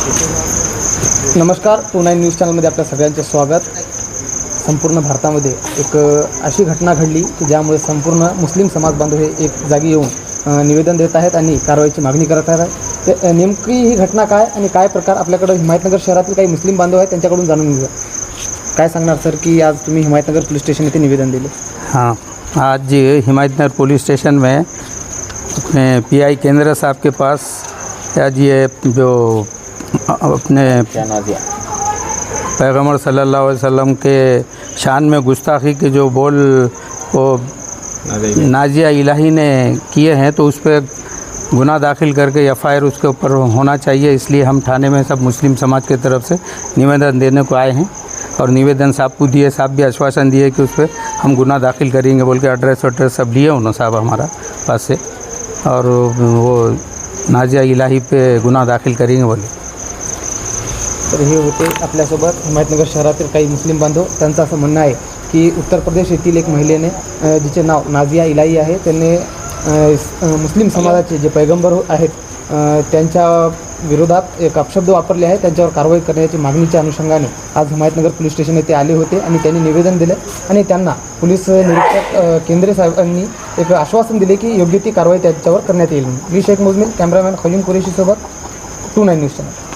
नमस्कार, पुणे न्यूज चॅनलमध्ये आपल्या सगळ्यांचे स्वागत. संपूर्ण भारतामध्ये एक अशी घटना घडली की ज्यामुळे संपूर्ण मुस्लिम समाज बांधव हे एक जागी येऊन निवेदन देत आहेत आणि कारवाईची मागणी करत आहेत. ते नेमकी ही घटना काय आणि काय प्रकार आपल्याकडे हिमायतनगर शहरातील काही मुस्लिम बांधव आहेत त्यांच्याकडून जाणून घेऊया. काय सांगणार सर की आज तुम्ही हिमायतनगर पोलीस स्टेशन येथे निवेदन दिले? हाँ, आज हिमायतनगर पुलिस स्टेशन में अपने पीआई केंद्र साहब के पास आज ये जो अपने पैगम्बर सल्लल्लाहु अलैहि वसल्लम के शान में गुस्ताखी के जो बोल वो नाजिया इलाही ने किए हैं, तो उस पर गुनाह दाखिल करके एफआईआर उसके ऊपर होना चाहिए। इसलिए हम थाने में सब मुस्लिम समाज की तरफ से निवेदन देने को आए हैं और निवेदन साहब को दिए। साहब भी आश्वासन दिए कि उस पर हम गुनाह दाखिल करेंगे बोल के एड्रेस वड्रेस सब लिए उन्होंने साहब हमारा पास से, और वो नाजिया इलाही पे गुनाह दाखिल करेंगे बोले। तर हे होते आपल्यासोबत हिमायतनगर शहरातील काही मुस्लिम बांधव. त्यांचं असं म्हणणं आहे की उत्तर प्रदेश येथील एक महिलेने जिचे नाव नाजिया इलाही आहे, त्यांनी मुस्लिम समाजाचे जे पैगंबर आहेत त्यांच्या विरोधात एक अपशब्द वापरले आहे. त्यांच्यावर कारवाई करण्याची मागणीच्या अनुषंगाने आज हिमायतनगर पोलीस स्टेशन येथे आले होते आणि त्यांनी निवेदन दिले आणि त्यांना पोलीस निरीक्षक केंद्रे साहेबांनी एक आश्वासन दिले की योग्य ती कारवाई त्यांच्यावर करण्यात येईल. मी शेख मुजमिल, कॅमेरामॅन खलीम कुरेशीसोबत 29 न्यूज चॅनल.